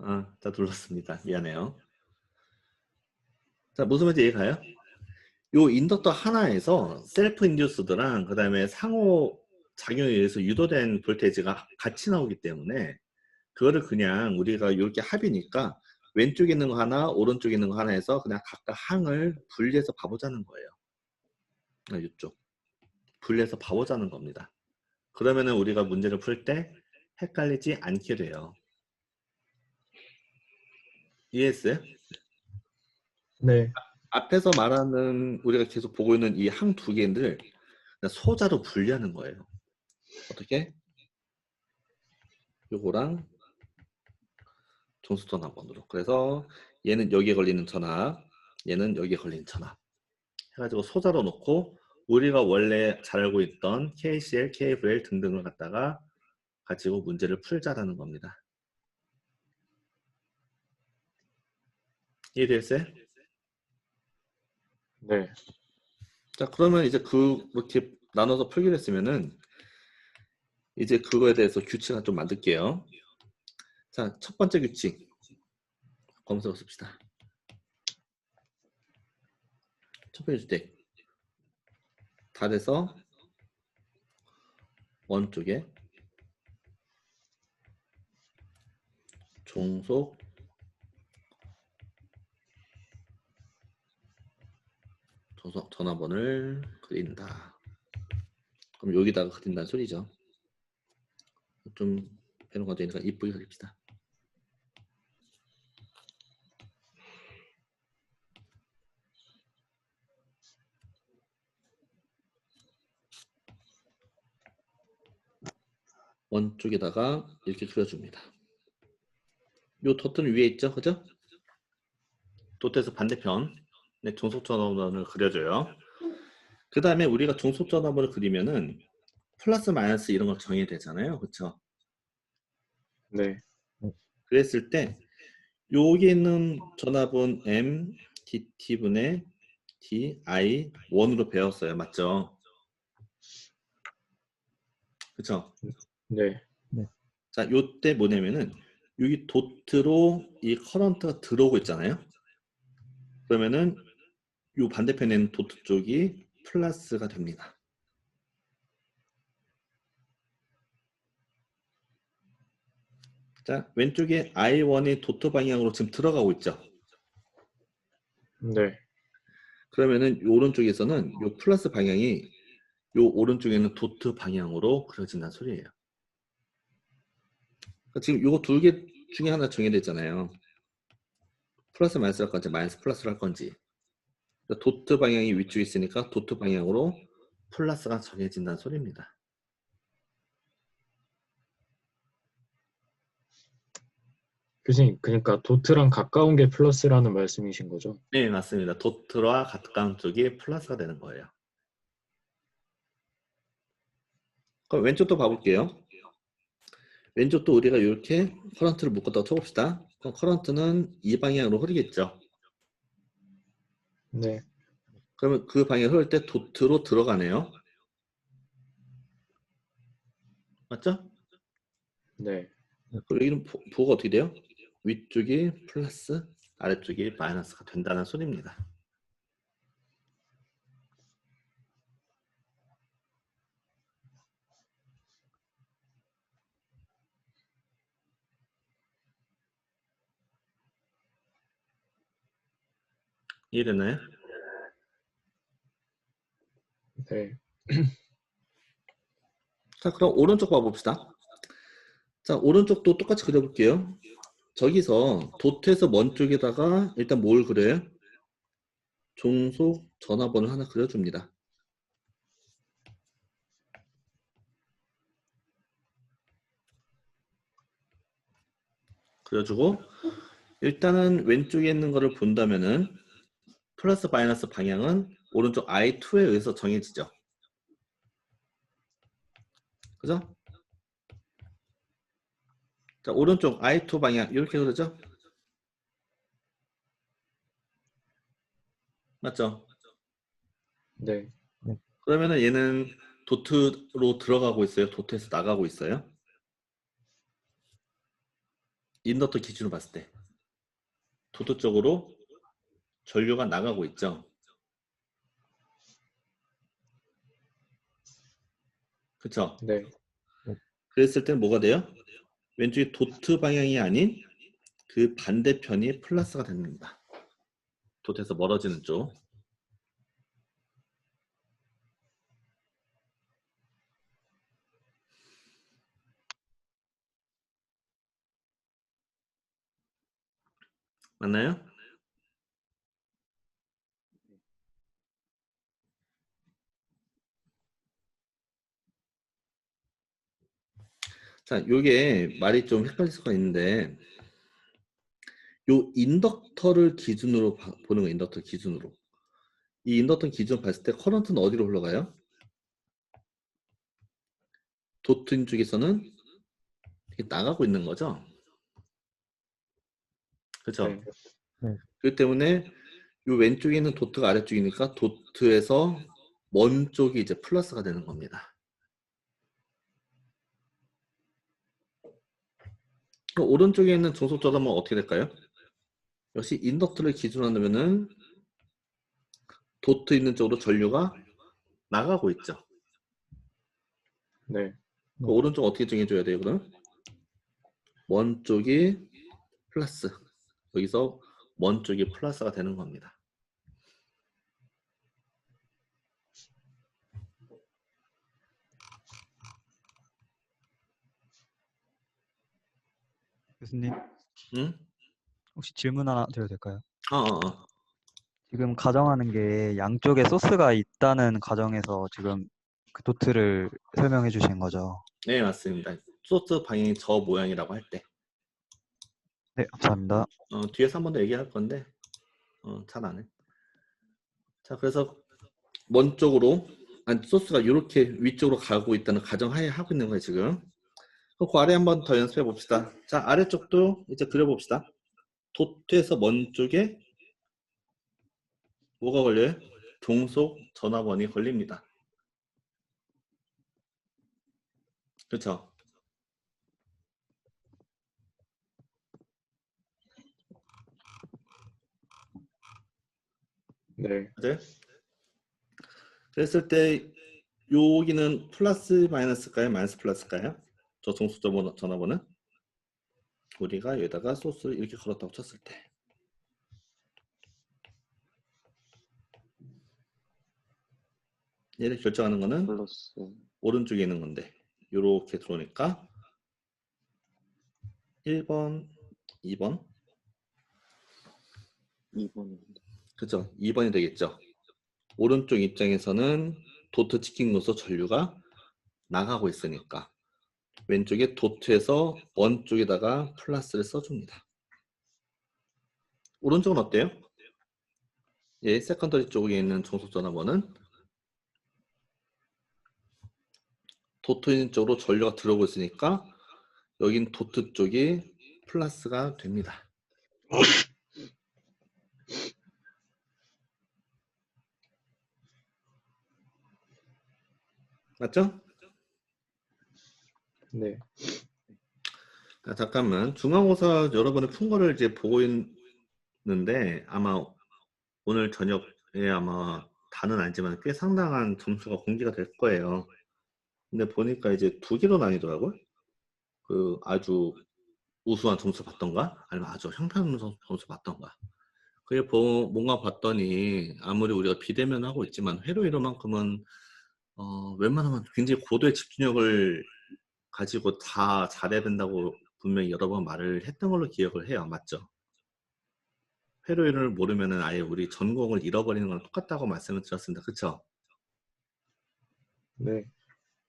다 눌렀습니다. 미안해요. 자, 무슨 말인지 이해가요? 요 인덕터 하나에서 셀프 인듀스드랑 그 다음에 상호 작용에 의해서 유도된 볼테이지가 같이 나오기 때문에 그거를 그냥 우리가 이렇게 합이니까 왼쪽에 있는 거 하나, 오른쪽에 있는 거 하나 해서 그냥 각각 항을 분리해서 봐보자는 거예요. 이쪽 분리해서 봐보자는 겁니다. 그러면은 우리가 문제를 풀 때 헷갈리지 않게 돼요. 이해했어요? 네. 앞에서 말하는 우리가 계속 보고 있는 이 항 두 개를 소자로 분리하는 거예요. 어떻게? 요거랑 종수전압원으로. 그래서 얘는 여기에 걸리는 전압, 얘는 여기에 걸리는 전압 해가지고 소자로 놓고 우리가 원래 잘 알고 있던 KCl, KVL 등등을 갖다가 가지고 문제를 풀자라는 겁니다. 이해되었어요? 네. 자, 그러면 이제 그렇게 나눠서 풀기로 했으면은 이제 그거에 대해서 규칙을 좀 만들게요. 자, 첫 번째 규칙 검색어 씁시다. 첫 번째 규칙 달에서 원 쪽에 종속 전화번호를 그린다. 그럼 여기다가 그린다는 소리죠. 좀 해놓은 되니까 이쁘게 그립시다. 원 쪽에다가 이렇게 그려줍니다. 요 도트는 위에 있죠, 그죠? 도트에서 반대편 종속 전화번호를 그려줘요. 그 다음에 우리가 종속 전화번호를 그리면은 플러스 마이너스 이런 걸 정해야 되잖아요, 그렇죠? 네. 그랬을 때 여기 있는 전압은 M DT분의 D I 1으로 배웠어요, 맞죠? 그렇죠? 네. 자, 요때 뭐냐면은 여기 도트로 이 커런트가 들어오고 있잖아요. 그러면은 요 반대편에 있는 도트 쪽이 플러스가 됩니다. 자, 왼쪽에 I1이 도트 방향으로 지금 들어가고 있죠. 네. 그러면은 요 오른쪽에서는 요 플러스 방향이 요 오른쪽에는 도트 방향으로 그려진다는 소리예요. 그러니까 지금 요거 두 개 중에 하나 정해졌잖아요. 플러스 마이너스 할 건지 마이너스 플러스를 할 건지. 그러니까 도트 방향이 위쪽에 있으니까 도트 방향으로 플러스가 정해진다는 소리입니다. 교수님, 그러니까 도트랑 가까운 게 플러스라는 말씀이신 거죠? 네, 맞습니다. 도트와 가까운 쪽이 플러스가 되는 거예요. 그럼 왼쪽도 봐볼게요. 왼쪽도 우리가 이렇게 커런트를 묶었다고 쳐봅시다. 그럼 커런트는 이 방향으로 흐르겠죠. 네. 그러면 그 방향 흐를 때 도트로 들어가네요. 맞죠? 네. 그럼 여기는 부호가 어떻게 돼요? 위쪽이 플러스, 아래쪽이 마이너스가 된다는 소리입니다. 이해되나요? 네. 자, 그럼 오른쪽 봐봅시다. 자, 오른쪽도 똑같이 그려볼게요. 저기서 도트에서 먼 쪽에다가 일단 뭘 그려요? 종속 전화번호를 하나 그려줍니다. 그려주고 일단은 왼쪽에 있는 거를 본다면은 플러스 마이너스 방향은 오른쪽 I2에 의해서 정해지죠. 그죠? 자, 오른쪽 I2 방향 이렇게 그러죠? 맞죠? 네. 그러면은 얘는 도트로 들어가고 있어요? 도트에서 나가고 있어요? 인덕터 기준으로 봤을 때 도트 쪽으로 전류가 나가고 있죠. 그쵸? 네. 그랬을 때 뭐가 돼요? 왼쪽이 도트 방향이 아닌 그 반대편이 플러스가 됩니다. 도트에서 멀어지는 쪽. 맞나요? 자, 요게 말이 좀 헷갈릴 수가 있는데 요 인덕터를 기준으로 보는 거, 인덕터 기준으로. 이 인덕터 기준 봤을 때 커런트는 어디로 흘러가요? 도트 쪽에서는 이렇게 나가고 있는 거죠. 그렇죠? 네. 네. 그렇기 때문에 요 왼쪽에 있는 도트가 아래쪽이니까 도트에서 먼 쪽이 이제 플러스가 되는 겁니다. 그럼 오른쪽에 있는 중속 전압은 어떻게 될까요? 역시 인덕터를 기준으로 한다면은 도트 있는 쪽으로 전류가 나가고 있죠. 네. 그 오른쪽 어떻게 정해줘야 돼요, 그럼? 먼 쪽이 플러스. 여기서 먼 쪽이 플러스가 되는 겁니다. 교수님, 응? 혹시 질문 하나 드려도 될까요? 어. 지금 가정하는 게 양쪽에 소스가 있다는 가정에서 지금 그 도트를 설명해 주신 거죠? 네, 맞습니다. 소스 방향이 저 모양이라고 할 때. 네, 감사합니다. 뒤에서 한 번 더 얘기할 건데, 잘 안 해. 자, 그래서 먼 쪽으로, 아니, 소스가 이렇게 위쪽으로 가고 있다는 가정하에 하고 있는 거예요, 지금. 그 아래 한 번 더 연습해 봅시다. 자, 아래쪽도 이제 그려봅시다. 도트에서 먼 쪽에 뭐가 걸려요? 종속 전화번이 걸립니다. 그렇죠? 네. 맞아요? 그랬을 때 여기는 플러스 마이너스일까요? 마이너스 플러스일까요? 저 종속 전화번은 우리가 여기다가 소스를 이렇게 걸었다고 쳤을 때 얘를 결정하는 거는 플러스 오른쪽에 있는 건데 이렇게 들어오니까 1번, 2번 2번. 그렇죠? 2번이 되겠죠? 오른쪽 입장에서는 도트 찍힌 곳으로 전류가 나가고 있으니까 왼쪽에 도트에서 먼 쪽에다가 플러스를 써줍니다. 오른쪽은 어때요? 예, 세컨더리 쪽에 있는 종속 전화번은 도트 있는 쪽으로 전류가 들어오고 있으니까 여긴 도트 쪽이 플러스가 됩니다. 맞죠? 네. 자, 잠깐만 중간고사 여러분이 푼 거를 이제 보고 있는데 아마 오늘 저녁에 아마 다는 아니지만 꽤 상당한 점수가 공개가 될 거예요. 근데 보니까 이제 두 개로 나뉘더라고요. 그 아주 우수한 점수 받던가 아니면 아주 형편없는 점수 받던가. 그게 뭔가 봤더니 아무리 우리가 비대면 하고 있지만 회로 이론만큼은 웬만하면 굉장히 고도의 집중력을 가지고 다 잘해야 된다고 분명히 여러 번 말을 했던 걸로 기억을 해요. 맞죠? 회로 이론을 모르면은 아예 우리 전공을 잃어버리는 거랑 똑같다고 말씀을 드렸습니다. 그쵸? 네.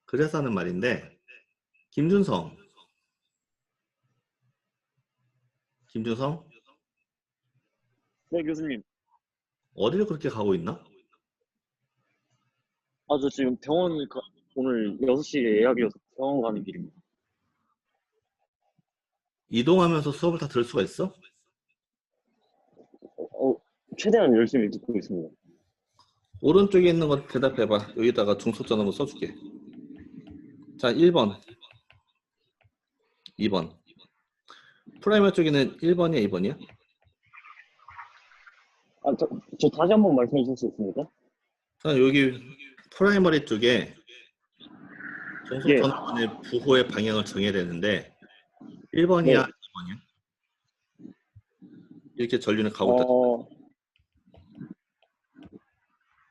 그래서 하는 말인데 김준성 네, 교수님. 어디를 그렇게 가고 있나? 저 지금 오늘 6시에 예약이어서 병원 가는 길입니다. 이동하면서 수업을 다 들을 수가 있어? 최대한 열심히 듣고 있습니다. 오른쪽에 있는 거 대답해봐. 여기다가 중소전화로 써줄게. 자, 1번, 2번. 프라이머리 쪽에는 1번이야, 2번이야? 저 다시 한번 말씀해 주실 수 있습니까? 자, 여기 프라이머리 쪽에 종속 예. 전환번의 부호의 방향을 정해야 되는데 네. 1번이야, 2번이야? 이렇게 전류는 가고 있다.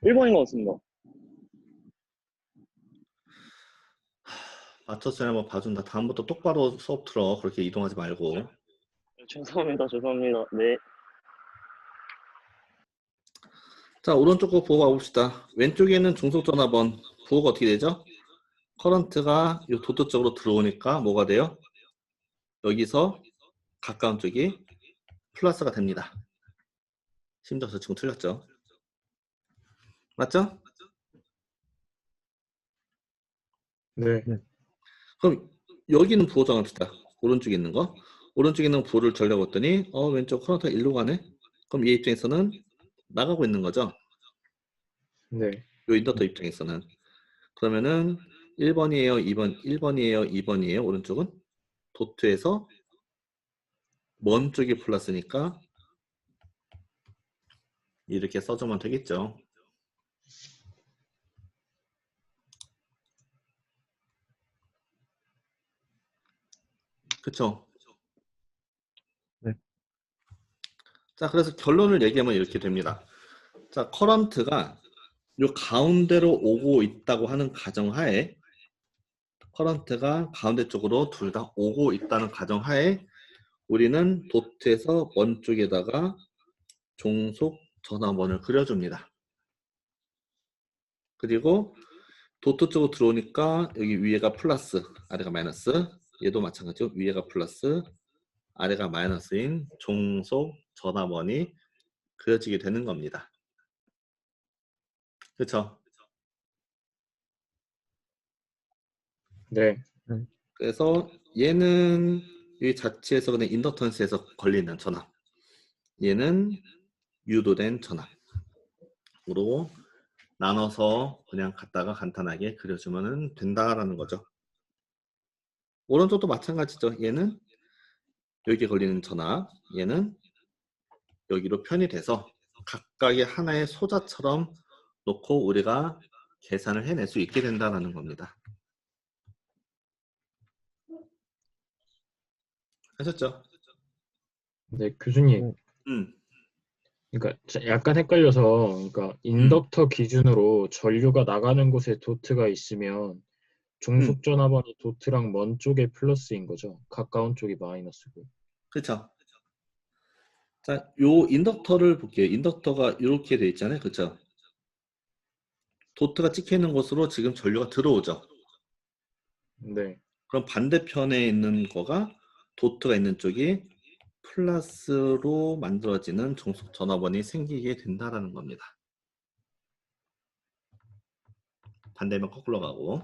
1번인 것 같습니다. 맞췄으면 한번 봐준다. 다음부터 똑바로 수업 들어. 그렇게 이동하지 말고. 죄송합니다. 네. 자, 오른쪽 거 보고 가봅시다. 왼쪽에는 종속 전화번 부호가 어떻게 되죠? 커런트가 이 도트 쪽으로 들어오니까 뭐가 돼요? 여기서 가까운 쪽이 플러스가 됩니다. 심지어 저 친구 틀렸죠? 맞죠? 네. 그럼 여기는 부호 정합시다. 오른쪽에 있는 거. 오른쪽에 있는 부호를 전려고 했더니 왼쪽 커런트가 일로 가네? 그럼 얘 입장에서는 나가고 있는 거죠? 네. 요 인덕터 입장에서는. 그러면은 1번이에요, 2번, 1번이에요, 2번이에요, 오른쪽은? 도트에서 먼 쪽이 플러스니까 이렇게 써주면 되겠죠. 그쵸? 네. 자, 그래서 결론을 얘기하면 이렇게 됩니다. 자, 커런트가 요 가운데로 오고 있다고 하는 가정하에 커런트가 가운데 쪽으로 둘 다 오고 있다는 가정하에 우리는 도트에서 먼 쪽에다가 종속 전화번을 그려줍니다. 그리고 도트 쪽으로 들어오니까 여기 위에가 플러스, 아래가 마이너스, 얘도 마찬가지로 위에가 플러스, 아래가 마이너스인 종속 전화번이 그려지게 되는 겁니다. 그렇죠? 네. 그래서 얘는 이 자체에서 그냥 인덕턴스에서 걸리는 전압, 얘는 유도된 전압으로 나눠서 그냥 갖다가 간단하게 그려주면 된다라는 거죠. 오른쪽도 마찬가지죠. 얘는 여기에 걸리는 전압, 얘는 여기로 편입돼서 각각의 하나의 소자처럼 놓고 우리가 계산을 해낼 수 있게 된다는 겁니다. 하셨죠? 네, 교수님. 그러니까 약간 헷갈려서, 그러니까 인덕터 기준으로 전류가 나가는 곳에 도트가 있으면 종속 전화번이 도트랑 먼 쪽에 플러스인 거죠. 가까운 쪽이 마이너스고. 그렇죠. 자, 요 인덕터를 볼게요. 인덕터가 이렇게 돼 있잖아요. 그렇죠? 도트가 찍혀 있는 곳으로 지금 전류가 들어오죠. 네. 그럼 반대편에 있는 거가 도트가 있는 쪽이 플러스로 만들어지는 종속 전화번이 생기게 된다라는 겁니다. 반대면 거꾸로 가고.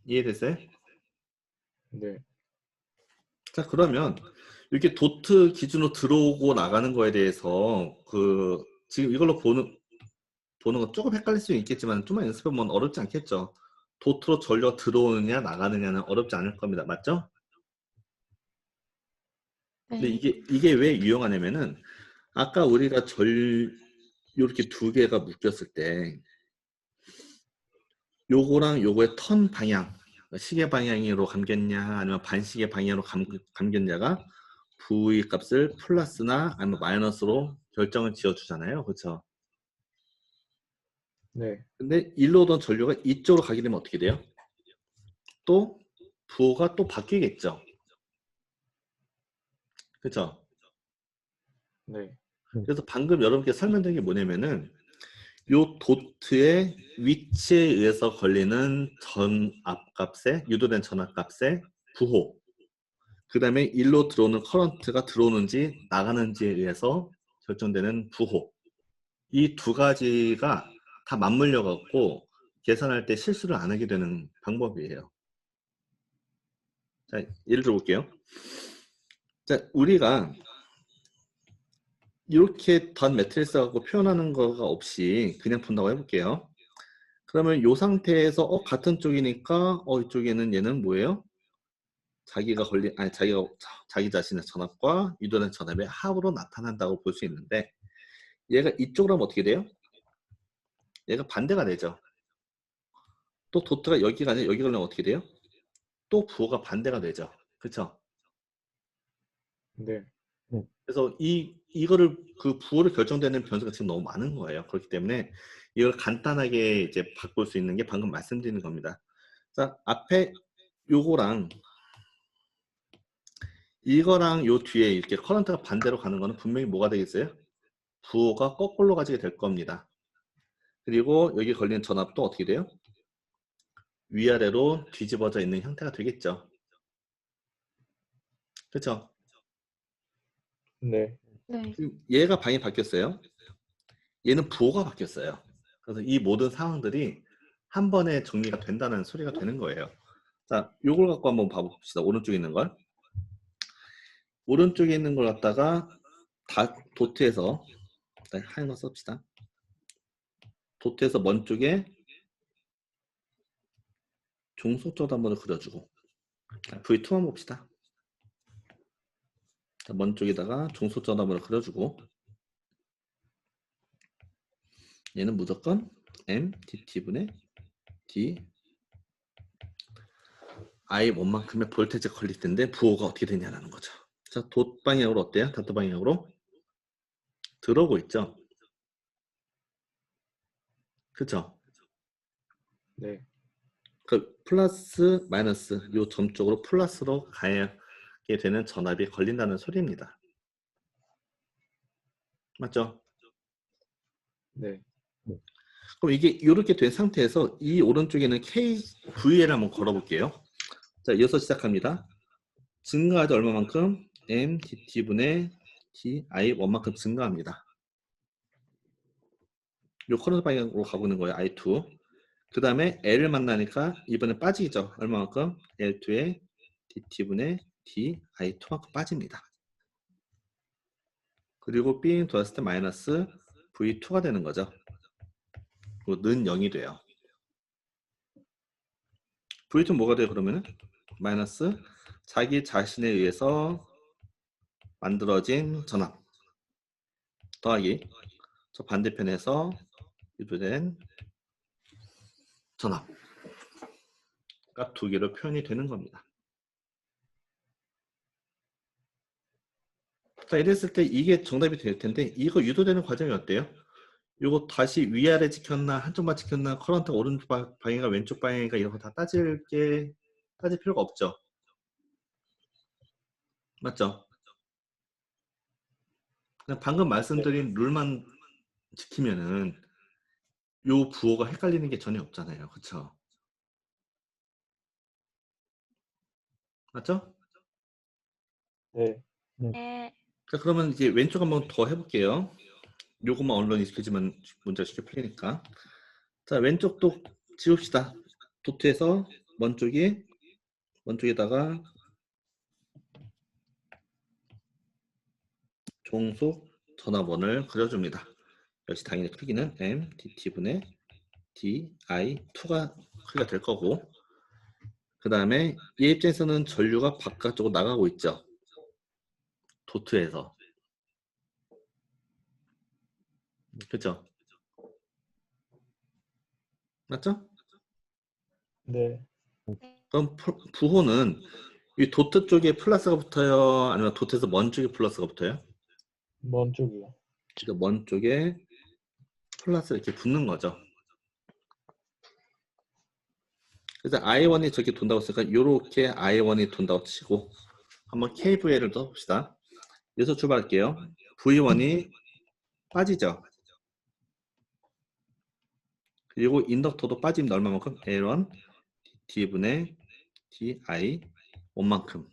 이해됐어요? 네. 자, 그러면 이렇게 도트 기준으로 들어오고 나가는 거에 대해서 지금 이걸로 보는 건 조금 헷갈릴 수 있겠지만 좀만 연습해보면 어렵지 않겠죠. 도트로 전류가 들어오느냐 나가느냐는 어렵지 않을 겁니다. 맞죠? 근데 네. 이게 왜 유용하냐면은 아까 우리가 이렇게 두 개가 묶였을 때 요거랑 요거의 턴 방향, 시계 방향으로 감겼냐 아니면 반시계 방향으로 감겼냐가 V 값을 플러스나 아니면 마이너스로 결정을 지어주잖아요. 그렇죠? 네. 근데 일로 오던 전류가 이쪽으로 가게 되면 어떻게 돼요? 또 부호가 또 바뀌겠죠. 그렇죠? 네. 그래서 방금 여러분께 설명드린 게 뭐냐면은 요 도트의 위치에 의해서 걸리는 전압값에 유도된 전압값의 부호, 그 다음에 일로 들어오는 커런트가 들어오는지 나가는지에 의해서 결정되는 부호, 이 두 가지가 다 맞물려 갖고 계산할 때 실수를 안 하게 되는 방법이에요. 자, 예를 들어 볼게요. 자, 우리가 이렇게 던 매트리스 갖고 표현하는 거가 없이 그냥 푼다고 해볼게요. 그러면 이 상태에서 같은 쪽이니까 이쪽에는 얘는 뭐예요? 자기가 걸린 아니 자기 자신의 전압과 유도된 전압의 합으로 나타난다고 볼 수 있는데 얘가 이쪽으로 하면 어떻게 돼요? 얘가 반대가 되죠. 또 도트가 여기가 아니라 여기 걸리면 어떻게 돼요? 또 부호가 반대가 되죠. 그렇죠? 네. 그래서 이거를 그 부호를 결정되는 변수가 지금 너무 많은 거예요. 그렇기 때문에 이걸 간단하게 이제 바꿀 수 있는 게 방금 말씀드리는 겁니다. 자, 앞에 요거랑 이거랑 요 뒤에 이렇게 커런트가 반대로 가는 거는 분명히 뭐가 되겠어요? 부호가 거꾸로 가지게 될 겁니다. 그리고 여기 걸리는 전압도 어떻게 돼요? 위아래로 뒤집어져 있는 형태가 되겠죠. 그렇죠? 네. 네. 얘가 방이 바뀌었어요. 얘는 부호가 바뀌었어요. 그래서 이 모든 상황들이 한 번에 정리가 된다는 소리가 되는 거예요. 자, 요걸 갖고 한번 봐봅시다. 오른쪽에 있는 걸. 오른쪽에 있는 걸 갖다가 다 도트에서 하얀 거 썹시다. 도트에서 먼 쪽에 종속점 한번 그려주고 V2만 봅시다. 자, 먼 쪽에다가 종속점 한번 그려주고 얘는 무조건 M DT분의 D I 원만큼의 볼테이지가 걸릴 텐데 부호가 어떻게 되냐라는 거죠. 자, 돛 방향으로 어때요? 다트 방향으로 들어오고 있죠. 그쵸? 네. 그 플러스 마이너스 요 점 쪽으로 플러스로 가게 되는 전압이 걸린다는 소리입니다. 맞죠? 네. 그럼 이게 이렇게 된 상태에서 이 오른쪽에는 KVL 한번 걸어볼게요. 자, 이어서 시작합니다. 증가하죠. 얼마만큼? M DT분의 DI 원만큼 증가합니다. 요 커런트 방향으로 가고 있는 거예요. I2. 그 다음에 L을 만나니까 이번에 빠지죠. 얼마만큼? L2에 DT분의 DI2만큼 빠집니다. 그리고 Bing 돌았을 때 마이너스 V2가 되는 거죠. 그리고 는 0이 돼요. V2는 뭐가 돼요? 그러면은 마이너스 자기 자신에 의해서 만들어진 전압 더하기 저 반대편에서 유도된 전압 값 두 개로 표현이 되는 겁니다. 자, 이랬을 때 이게 정답이 될 텐데 이거 유도되는 과정이 어때요? 이거 다시 위아래 지켰나 한쪽만 지켰나 커런트 오른쪽 방향인가 왼쪽 방향인가 이런 거 다 따질 필요가 없죠. 맞죠? 그냥 방금 말씀드린 룰만 지키면은 요 부호가 헷갈리는 게 전혀 없잖아요. 그쵸? 맞죠? 네. 네. 자, 그러면 이제 왼쪽 한번 더 해볼게요. 요것만 언론 익숙해지면 문제가 쉽게 풀리니까. 자, 왼쪽도 지웁시다. 도트에서 먼 쪽에다가 종속 전압원을 그려줍니다. 역시 당연히 크기는 M, DT분의 DI2가 크기가 될 거고 그 다음에 얘 입장에서는 전류가 바깥쪽으로 나가고 있죠. 도트에서. 그렇죠? 맞죠? 네. 그럼 부호는 이 도트 쪽에 플러스가 붙어요? 아니면 도트에서 먼 쪽에 플러스가 붙어요? 먼 쪽이요. 그러니까 먼 쪽에 플러스 이렇게 붙는 거죠. 그래서 I1이 저렇게 돈다고 했으니까 이렇게 I1이 돈다고 치고 한번 KVL을 넣어봅시다. 여기서 출발할게요. V1이 빠지죠. 그리고 인덕터도 빠지면 얼마만큼? L1 D분의 DI 원만큼.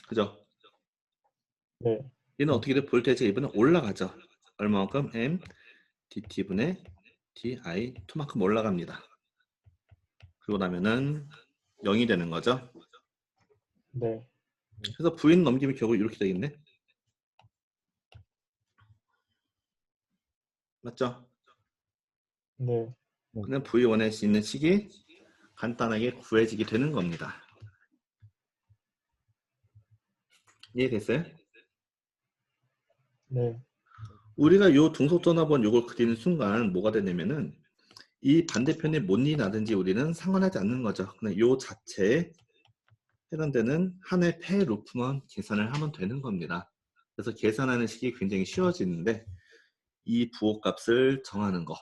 그죠? 네. 얘는 어떻게 돼? 볼테이지가 이번에 올라가죠. 얼마만큼? M DT분의 DI2만큼 올라갑니다. 그러고 나면은 0이 되는 거죠. 네. 그래서 V는 넘기면 결국 이렇게 되겠네. 맞죠? 네. 그냥 V1에 있는 식이 간단하게 구해지게 되는 겁니다. 이해됐어요? 네. 우리가 요 중속전화번 요걸 그리는 순간 뭐가 되냐면은 이 반대편에 뭔 일이 나든지 우리는 상관하지 않는 거죠. 그냥 요 자체에 해당되는 하나의 폐 루프만 계산을 하면 되는 겁니다. 그래서 계산하는 식이 굉장히 쉬워지는데 이 부호값을 정하는 거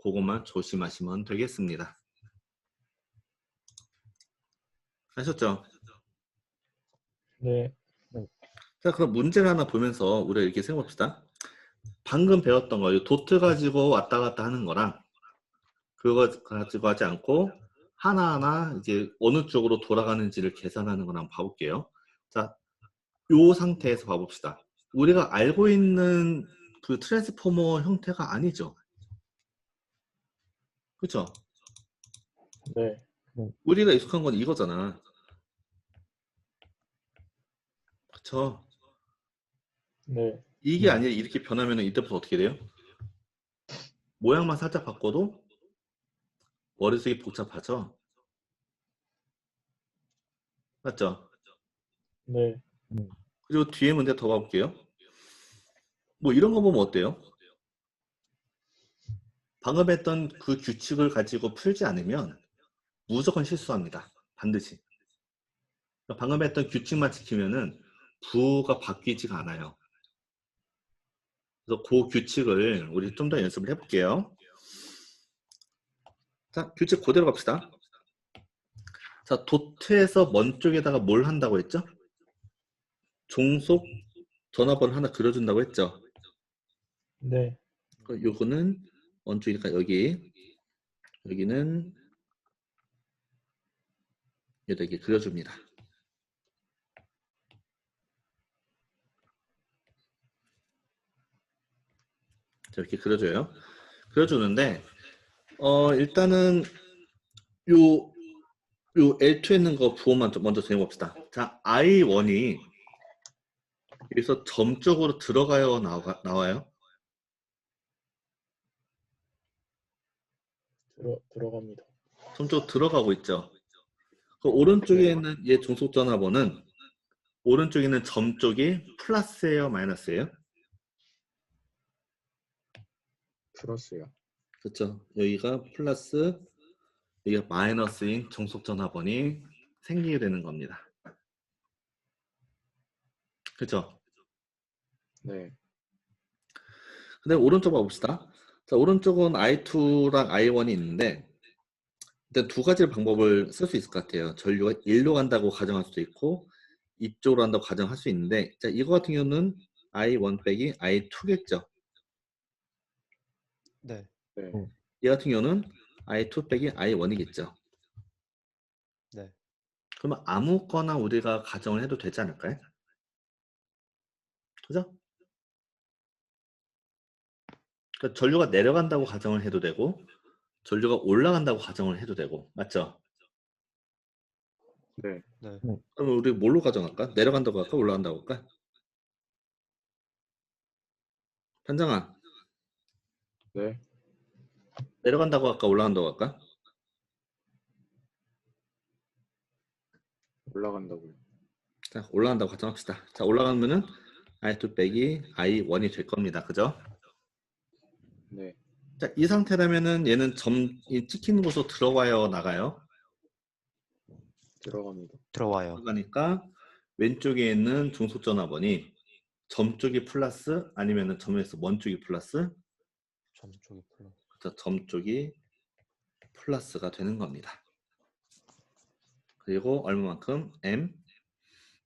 그것만 조심하시면 되겠습니다. 아셨죠? 네. 자, 그럼 문제를 하나 보면서 우리가 이렇게 생각합시다. 방금 배웠던 거, 이 도트 가지고 왔다 갔다 하는 거랑 그거 가지고 하지 않고 하나하나 이제 어느 쪽으로 돌아가는지를 계산하는 거랑 봐볼게요. 자, 요 상태에서 봐봅시다. 우리가 알고 있는 그 트랜스포머 형태가 아니죠. 그쵸? 네. 우리가 익숙한 건 이거잖아. 그쵸? 네. 이게 아니라 이렇게 변하면 이때부터 어떻게 돼요? 모양만 살짝 바꿔도 머릿속이 복잡하죠? 맞죠? 네. 그리고 뒤에 문제 더 봐볼게요. 뭐 이런 거 보면 어때요? 방금 했던 그 규칙을 가지고 풀지 않으면 무조건 실수합니다. 반드시. 방금 했던 규칙만 지키면은 부호가 바뀌지가 않아요. 그래서 그 규칙을 우리 좀 더 연습을 해볼게요. 자, 규칙 그대로 갑시다. 자, 도트에서 먼 쪽에다가 뭘 한다고 했죠? 종속 전화번호 하나 그려준다고 했죠? 네. 요거는 먼 쪽이니까 여기는 이렇게 그려줍니다. 자, 이렇게 그려줘요. 그려주는데 일단은 요 L2에 있는 거 부호만 좀 먼저 정해봅시다. 자, I1이 여기서 점 쪽으로 들어가요, 나와요? 들어갑니다. 점 쪽으로 들어가고 있죠. 그 오른쪽에 있는 얘 종속 전화번호는 오른쪽에 있는 점 쪽이 플러스예요, 마이너스예요? 플러스요. 그렇죠. 여기가 플러스, 여기가 마이너스인 종속 전화번이 생기게 되는 겁니다. 그렇죠? 네. 근데 오른쪽 봐봅시다. 자, 오른쪽은 I2랑 I1이 있는데 일단 두 가지 방법을 쓸 수 있을 것 같아요. 전류가 1로 간다고 가정할 수도 있고 이쪽으로 간다고 가정할 수 있는데 자, 이거 같은 경우는 I1 빼기 I2겠죠. 네. 네. 얘 같은 경우는 I2 빼기 I1이겠죠. 네. 그러면 아무거나 우리가 가정을 해도 되지 않을까요? 그죠? 그러니까 전류가 내려간다고 가정을 해도 되고 전류가 올라간다고 가정을 해도 되고 맞죠? 네. 네. 그럼 우리 뭘로 가정할까? 내려간다고 할까? 올라간다고 할까? 판장아, 네. 내려간다고 할까? 올라간다고 할까? 올라간다고요. 자, 올라간다고 가정합시다. 자, 올라가면은 I2 빼기 I1이 될 겁니다. 그죠? 네. 자, 이 상태라면은 얘는 점이 찍히는 곳으로 들어와요, 나가요? 들어갑니다. 들어와요. 들어가니까 왼쪽에 있는 중속 전화번이 점 쪽이 플러스 아니면은 점에서 먼 쪽이 플러스? 점 쪽이 플러스. 그래서 점 쪽이 플러스가 되는 겁니다. 그리고 얼마만큼? M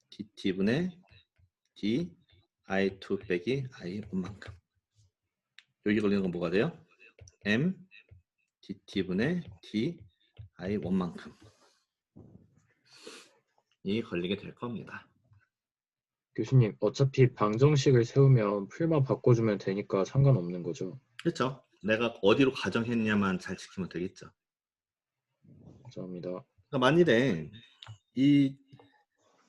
dt분의 d I2 빼기 I1만큼. 여기 걸리는 건 뭐가 돼요? M dt분의 d I1만큼. 이 걸리게 될 겁니다. 교수님, 어차피 방정식을 세우면 풀만 바꿔주면 되니까 상관없는 거죠? 그렇죠? 내가 어디로 가정했냐만 잘 지키면 되겠죠. 감사합니다. 그러니까 만일에 이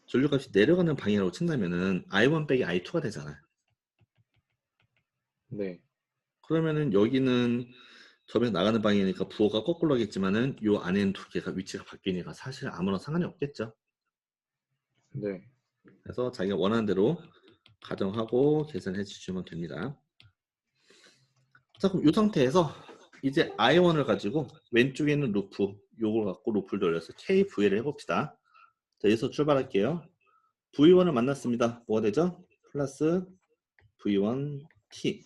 전류값이 내려가는 방향으로 친다면은 I1 빼기 I2가 되잖아요. 네. 그러면은 여기는 점에서 나가는 방향이니까 부호가 거꾸로 하겠지만은 요 안에는 두 개가 위치가 바뀌니까 사실 아무런 상관이 없겠죠. 네. 그래서 자기가 원하는 대로 가정하고 계산해 주시면 됩니다. 자, 그럼 이 상태에서 이제 I1을 가지고 왼쪽에 있는 루프, 요걸 갖고 루프를 돌려서 KV를 해봅시다. 자, 여기서 출발할게요. V1을 만났습니다. 뭐가 되죠? 플러스 V1T가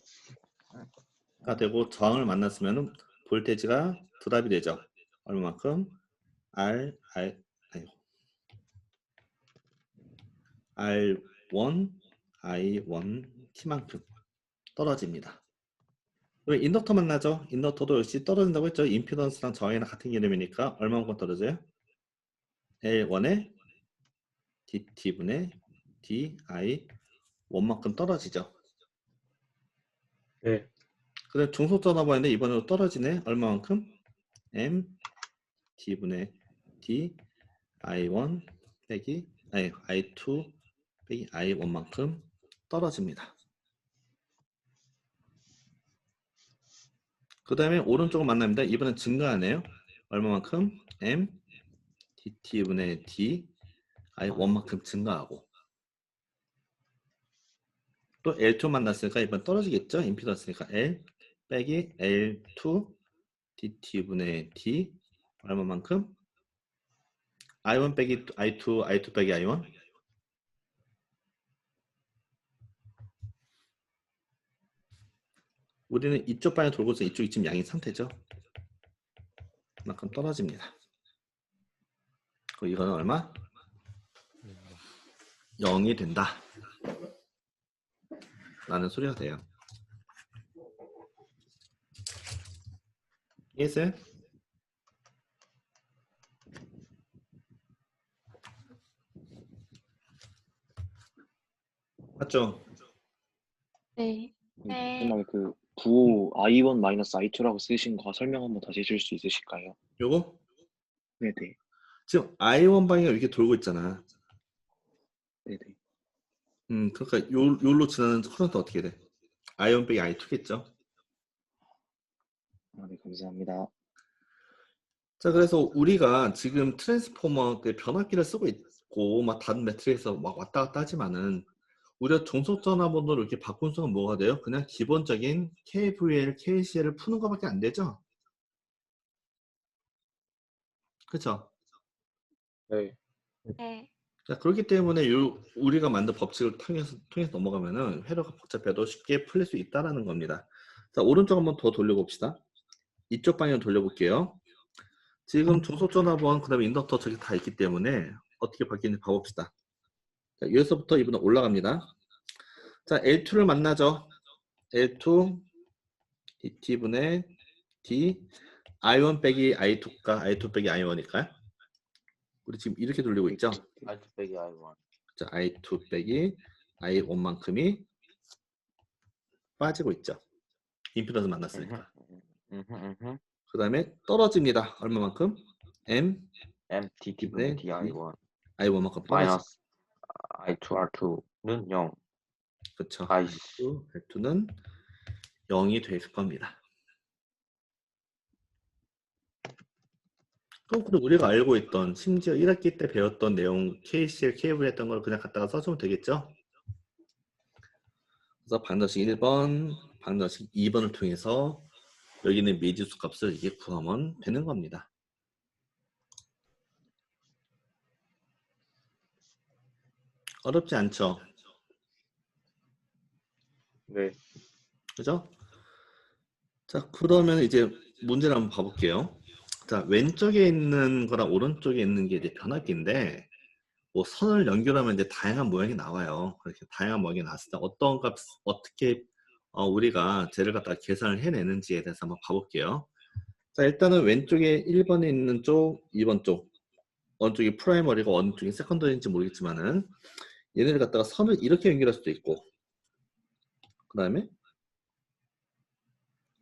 되고 저항을 만났으면 볼테이지가 드랍이 되죠. 얼마만큼? R1, I1T만큼 떨어집니다. 왜 인덕터 만나죠? 인덕터도 역시 떨어진다고 했죠. 임피던스랑 저항이랑 같은 개념이니까 얼마만큼 떨어져요? L1에 DT분의 DI1만큼 떨어지죠. 네. 그다음 중소전압원인데 이번에도 떨어지네. 얼마만큼? M D분의 D I1 빼기 I2 빼기 I1만큼 떨어집니다. 그 다음에 오른쪽을 만납니다. 이번엔 증가하네요. 얼마만큼? M DT분의 D I1만큼 증가하고 또 L2 만났으니까 이번 떨어지겠죠? 임피던스니까 L 빼기 L2 DT분의 D 얼마만큼? I1 빼기 I2, I2 빼기 I1 우리는 이쪽 방에 돌고 있어 이쪽이 지금 양인 상태죠. 그만큼 떨어집니다. 그럼 이거는 얼마? 0이 된다 라는 소리가 돼요. 이해했어요? 맞죠? 네. 마지막에 그 부호 I1 마이너스 I2라고 쓰신 거 설명 한번 다시 해줄 수 있으실까요? 요거? 네네. 지금 I1 방향이 이렇게 돌고 있잖아. 네네. 그러니까 요로 지나는 커런트 어떻게 돼? I1 빼기 I2겠죠? 아, 네, 감사합니다. 자, 그래서 우리가 지금 트랜스포머 그 변압기를 쓰고 있고 막 다른 매트리에서 막 왔다 갔다 하지만은 우리가 종속전압원으로 이렇게 바꾼 순간 뭐가 돼요? 그냥 기본적인 KVL, KCL을 푸는 것밖에 안 되죠? 그렇죠? 네. 네. 자, 그렇기 때문에 우리가 만든 법칙을 통해서 넘어가면은 회로가 복잡해도 쉽게 풀릴 수 있다라는 겁니다. 자, 오른쪽 한번 더 돌려봅시다. 이쪽 방향 돌려볼게요. 지금 종속전압원, 그 다음에 인덕터 저기 다 있기 때문에 어떻게 바뀌는지 봐봅시다. 자, 여기서부터 이번에 올라갑니다. 자, L2를 만나죠. L2 DT분의 D I1 빼기 I2가 I2 빼기 I1일까요? 우리 지금 이렇게 돌리고 있죠. I2 빼기 I1. 자, I2 빼기 I1만큼이 빠지고 있죠. 임피던스 만났으니까. 그 다음에 떨어집니다. 얼마만큼? M DT분의 DI1 I1만큼 떨어집니다. 마이너스 I2 R2는 0. 그렇죠. 아이씨. R2는 0이 될 겁니다. 그럼 우리가 알고 있던 심지어 1학기 때 배웠던 내용 KCL, KVL 했던 걸 그냥 갖다가 써주면 되겠죠? 그래서 방정식 1번, 방정식 2번을 통해서 여기 있는 미지수 값을 이게 구하면 되는 겁니다. 어렵지 않죠? 네. 그죠? 자, 그러면 이제 문제를 한번 봐볼게요. 자, 왼쪽에 있는 거랑 오른쪽에 있는 게 이제 변압기인데, 뭐 선을 연결하면 이제 다양한 모양이 나와요. 그렇게 다양한 모양이 나왔을 때 어떤 값, 어떻게 우리가 쟤를 갖다가 계산을 해내는지에 대해서 한번 봐볼게요. 자, 일단은 왼쪽에 1번에 있는 쪽, 2번 쪽, 어느 쪽이 프라이머리고 어느 쪽이 세컨더리인지 모르겠지만은 얘네를 갖다가 선을 이렇게 연결할 수도 있고, 그 다음에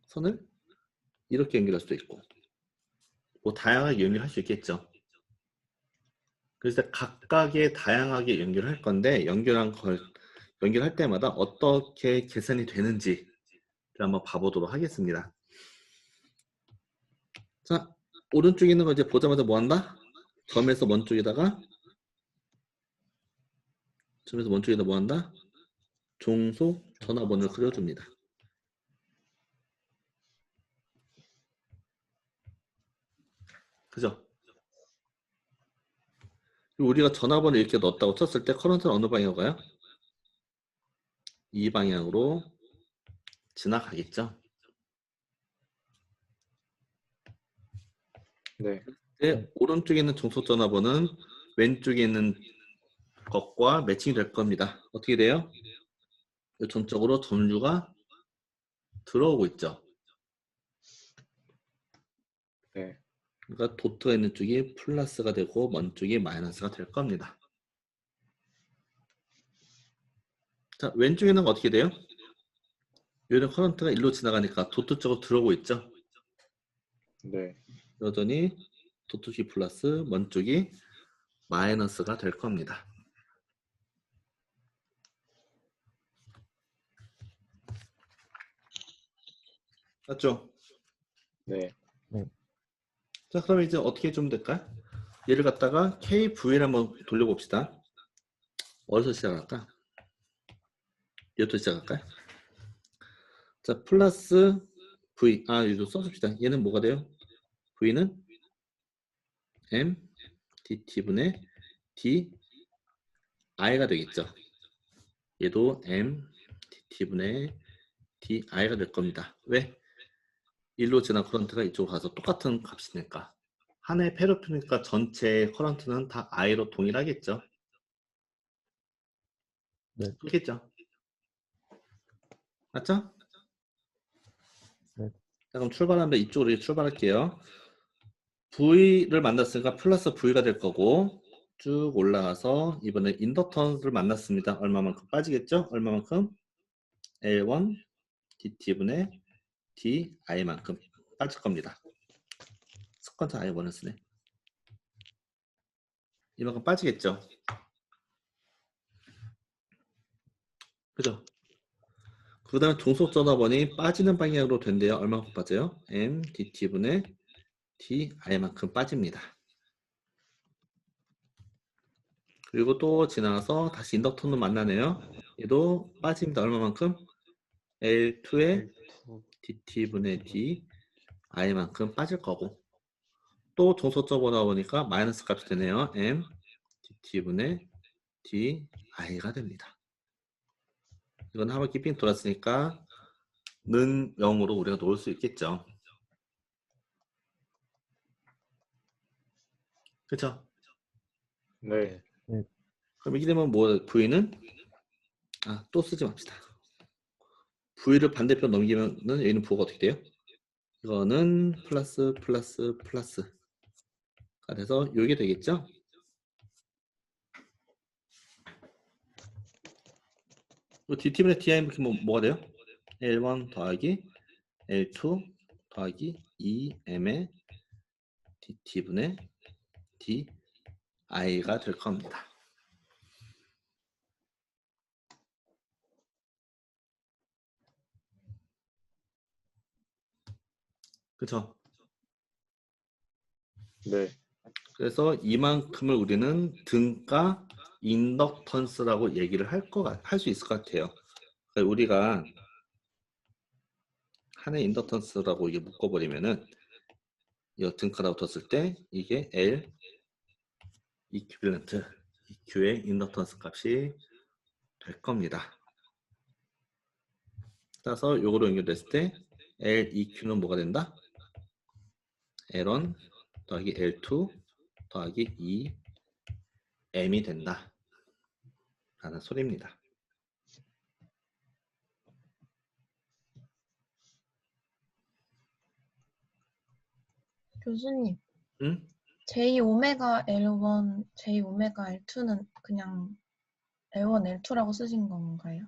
선을 이렇게 연결할 수도 있고, 뭐 다양하게 연결할 수 있겠죠. 그래서 각각의 다양하게 연결할 건데 연결할 때마다 어떻게 계산이 되는지 한번 봐보도록 하겠습니다. 자, 오른쪽에 있는 거 이제 보자마자 뭐 한다? 점에서 먼 쪽에다가 뭐 한다? 종속 전화번호를 그려줍니다. 그죠? 그리고 우리가 전화번호 이렇게 넣었다고 쳤을 때 커런트는 어느 방향으로 가요? 이 방향으로 지나가겠죠. 네. 네, 오른쪽에 있는 종속 전화번호는 왼쪽에 있는 것과 매칭이 될 겁니다. 어떻게 돼요? 전적으로 점유가 들어오고 있죠. 네. 그러니까 도트가 있는 쪽이 플러스가 되고 먼 쪽이 마이너스가 될 겁니다. 자, 왼쪽에 있는 거 어떻게 돼요? 요런 커런트가 일로 지나가니까 도트 쪽으로 들어오고 있죠. 네. 여전히 도트 쪽이 플러스, 먼 쪽이 마이너스가 될 겁니다. 맞죠? 네. 자, 그럼 이제 어떻게 좀 될까요? 얘를 갖다가 KV를 한번 돌려봅시다. 어디서 시작할까? 이것부터 시작할까요? 자, 플러스 V. 이거 써줍시다. 얘는 뭐가 돼요? V는 M DT분의 D I가 되겠죠. 얘도 M DT분의 D I가 될 겁니다. 왜? 일로 지난 커런트가 이쪽으로 가서 똑같은 값이니까. 하나의 페로프니까 전체 커런트는 다 I로 동일하겠죠. 네. 그렇겠죠. 맞죠? 네. 자, 그럼 출발하면 이쪽으로 출발할게요. V를 만났으니까 플러스 V가 될 거고 쭉 올라가서 이번에 인덕턴스를 만났습니다. 얼마만큼 빠지겠죠? 얼마만큼? L1 DT분의 DI만큼 빠질 겁니다. 스쿼트 I1을 쓰네. 이만큼 빠지겠죠? 그죠? 그 다음에 종속 전화번이 빠지는 방향으로 된대요. 얼마만큼 빠져요? M DT분의 DI만큼 빠집니다. 그리고 또 지나가서 다시 인덕턴을 만나네요. 얘도 빠집니다. 얼마만큼? L2의 DT분의 DI만큼 빠질 거고 또 종속점 보다 보니까 마이너스 값이 되네요. M DT분의 DI가 됩니다. 이건 한 바퀴 삥 돌았으니까 는 0으로 우리가 놓을 수 있겠죠. 그렇죠? 네. 그럼 이렇게 되면 뭐 V는 또 쓰지 맙시다. V를 반대편 넘기면은 여기는 부호가 어떻게 돼요? 이거는 플러스 플러스 플러스가 돼서 이게 되겠죠? DT분의 DI 이렇게 뭐가 돼요? L1 더하기 L2 더하기 2M의 DT분의 DI가 될 겁니다. 그쵸? 네. 그래서 이만큼을 우리는 등가 인덕턴스라고 얘기를 할 수 있을 것 같아요. 그러니까 우리가 하나의 인덕턴스라고 이게 묶어버리면은 이 등가라고 뒀을 때 이게 L 이퀴밸런트 EQ의 인덕턴스 값이 될 겁니다. 따라서 요거로 연결됐을 때 L EQ는 뭐가 된다? L1 더하기 L2 더하기 2M이 된다 라는 소리입니다. 교수님, 응? J 오메가 L1, J 오메가 L2는 그냥 L1, L2라고 쓰신 건가요?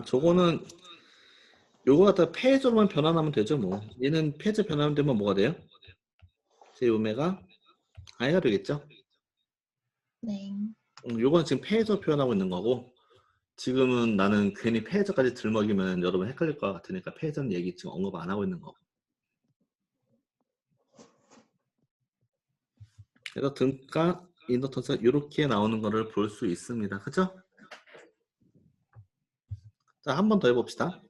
저거는 요거 갖다 페이저로만 변환하면 되죠 뭐. 얘는 페이저 변환하면 되면 뭐가 돼요? J 오메가 I가 되겠죠? 네. 요건 지금 페이저 표현하고 있는 거고 지금은 나는 괜히 페이저까지 들먹이면 여러분 헷갈릴 것 같으니까 페이저는 얘기 지금 언급 안 하고 있는 거고 그래서 등가 인덕턴스가 이렇게 나오는 거를 볼 수 있습니다. 그죠? 자, 한 번 더 해봅시다.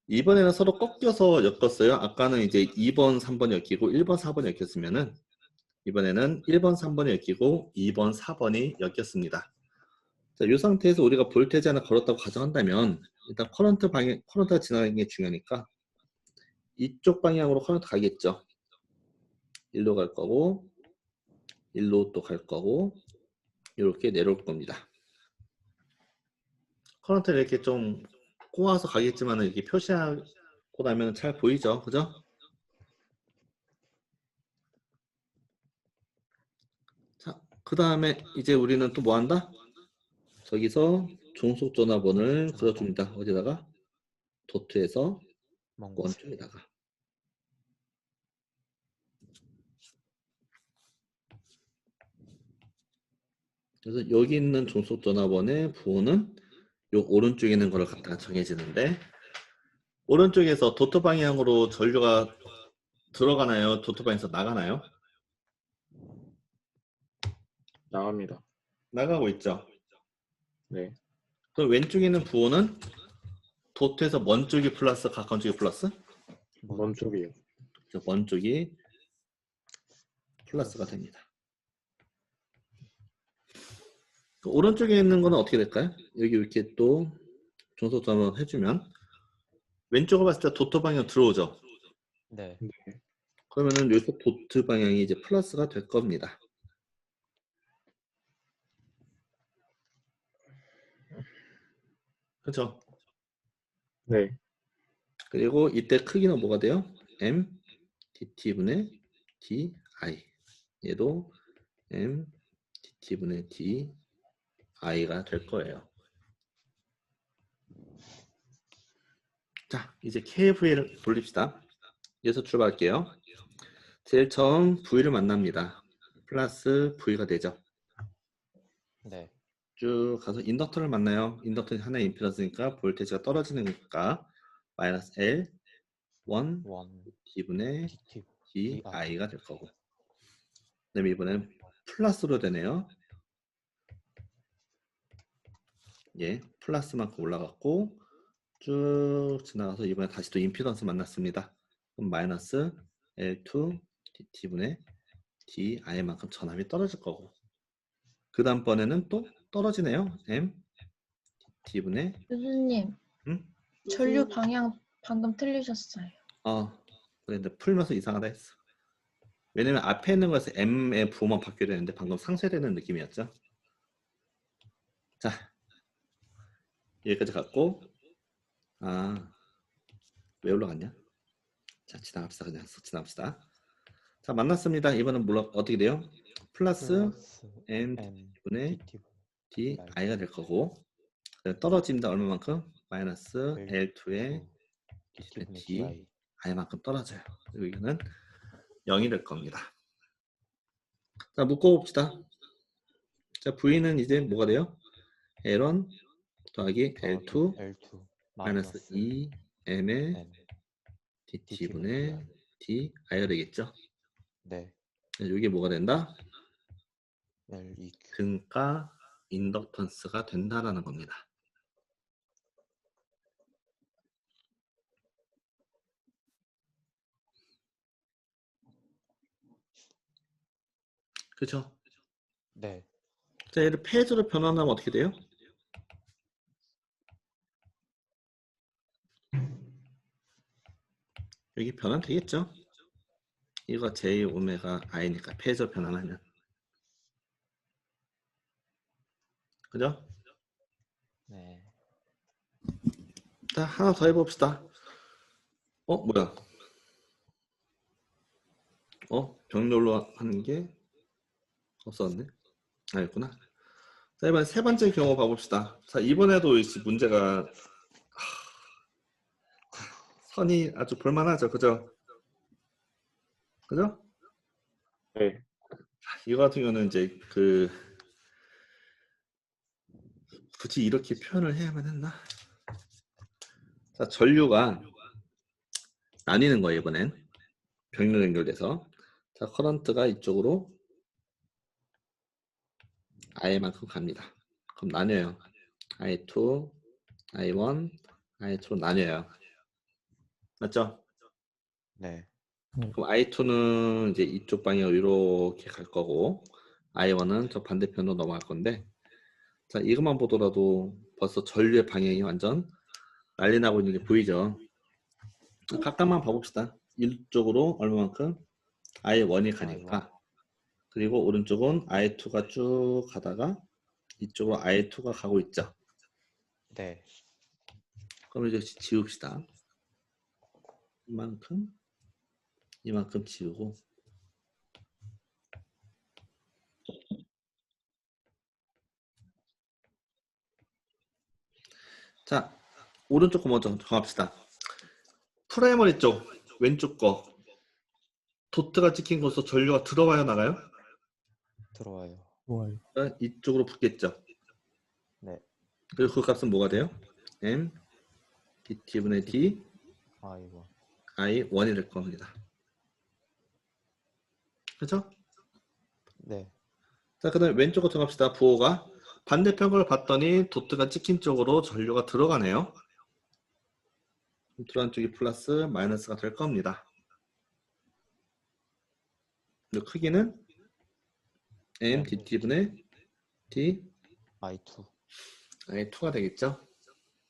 이번에는 서로 꺾여서 엮었어요. 아까는 이제 2번, 3번 엮이고 1번, 4번 엮였으면은 이번에는 1번, 3번이 엮이고 2번, 4번이 엮였습니다. 자, 이 상태에서 우리가 볼테지 하나 걸었다고 가정한다면 일단 커런트가 지나가는 게 중요하니까 이쪽 방향으로 커런트 가겠죠. 1로 갈 거고 1로 또 갈 거고 이렇게 내려올 겁니다. 커런트를 이렇게 좀 꼬아서 가겠지만 이렇게 표시하고 나면 잘 보이죠. 그죠? 자, 그 다음에 이제 우리는 또 뭐 한다? 저기서 종속 전화번호를 그려줍니다. 어디다가? 도트에서 먼 곳에. 원쪽에다가. 그래서 여기 있는 종속 전화번의 부호는 요 오른쪽에 있는 거를 갖다가 정해지는데 오른쪽에서 도트 방향으로 전류가 들어가나요? 도트 방향에서 나가나요? 나갑니다. 나가고 있죠. 네. 그럼 왼쪽에 있는 부호는 도트에서 먼 쪽이 플러스 가까운 쪽이 플러스? 먼 쪽이에요. 먼 쪽이 플러스가 됩니다. 그 오른쪽에 있는 거는 어떻게 될까요? 여기 이렇게 또 종속 전환 해주면 왼쪽을 봤을 때 도트 방향 들어오죠. 네. 그러면은 여기서 도트 방향이 이제 플러스가 될 겁니다. 그렇죠? 네. 그리고 이때 크기는 뭐가 돼요? M dt분의 di. 얘도 M dt분의 di가 될 거예요. 자, 이제 KV를 돌립시다. 여기서 출발할게요. 제일 처음 V를 만납니다. 플러스 V가 되죠. 네. 쭉 가서 인덕터를 만나요. 인덕터는 하나의 임피던스니까 볼테이지가 떨어지는 거니까 마이너스 L 1 D분의 DT. DI가 될 거고 그 다음에 이번엔 플러스로 되네요. 예, 플러스만큼 올라갔고 쭉 지나가서 이번에 다시 또 임피던스 만났습니다. 그럼 마이너스 L2 DT분의 DI만큼 전압이 떨어질 거고 그 다음번에는 또 떨어지네요. M D분의 교수님, 전류 방향 방금 틀리셨어요. 근데 풀면서 이상하다 했어. 왜냐면 앞에 있는 거에서 M의 부호만 바뀌어야 되는데 방금 상쇄되는 느낌이었죠. 자, 여기까지 갔고 왜 올라갔냐? 자, 지나갑시다. 그냥 지나갑시다. 자, 만났습니다. 이번엔 어떻게 돼요? 플러스 M D분의 DI가 될 거고 떨어집니다. 얼마만큼? 마이너스 L2의 DI만큼 떨어져요. 그리고 이거는 0이 될 겁니다. 자, 묶어봅시다. 자, V는 이제 뭐가 돼요? L1 더하기 L2 마이너스 2M의 DT분의 DI가 되겠죠? 네. 이게 뭐가 된다? LEQ. 등가 인덕턴스가 된다라는 겁니다. 그렇죠? 네. 자, 얘를 페이지로 변환하면 어떻게 돼요? 여기 변환 되겠죠? 이거 J 오메가 I니까 페이지로 변환하면 그죠? 네. 자, 하나 더 해봅시다. 뭐야? 병렬로 하는 게 없었네. 있구나. 자, 이번 세 번째 경우 봐봅시다. 자, 이번에도 문제가 선이 아주 볼만하죠, 그죠? 그죠? 네. 이거 같은 경우는 이제 굳이 이렇게 표현을 해야만 했나? 자, 전류가 나뉘는 거예요, 이번엔. 병렬 연결돼서. 자, 커런트가 이쪽으로 i만큼 갑니다. 그럼 나뉘어요. i2, i1, i2로 나뉘어요. 맞죠? 네. 그럼 i2는 이제 이쪽 방향으로 이렇게 갈 거고 i1은 저 반대편으로 넘어갈 건데 자 이것만 보더라도 벌써 전류의 방향이 완전 난리 나고 있는 게 보이죠? 각각만 봐봅시다. 이쪽으로 얼마만큼? i1이 가니까 그리고 오른쪽은 i2가 쭉 가다가 이쪽으로 i2가 가고 있죠. 네. 그럼 이제 지웁시다. 이만큼 지우고 자 오른쪽 거 먼저 정합시다. 프라이머리 쪽 왼쪽 거 도트가 찍힌 곳으로 전류가 들어와요 나가요? 들어와요. 이쪽으로 붙겠죠. 네. 그리고 그 값은 뭐가 돼요? m dt분의 d I1. i1이 될 겁니다. 그렇죠? 네. 자, 그다음에 왼쪽 거 정합시다. 부호가 반대편 걸 봤더니 도트가 찍힌 쪽으로 전류가 들어가네요. 들어간 쪽이 플러스 마이너스가 될 겁니다. 그리고 크기는 m dt분의 d I2. i2가 되겠죠.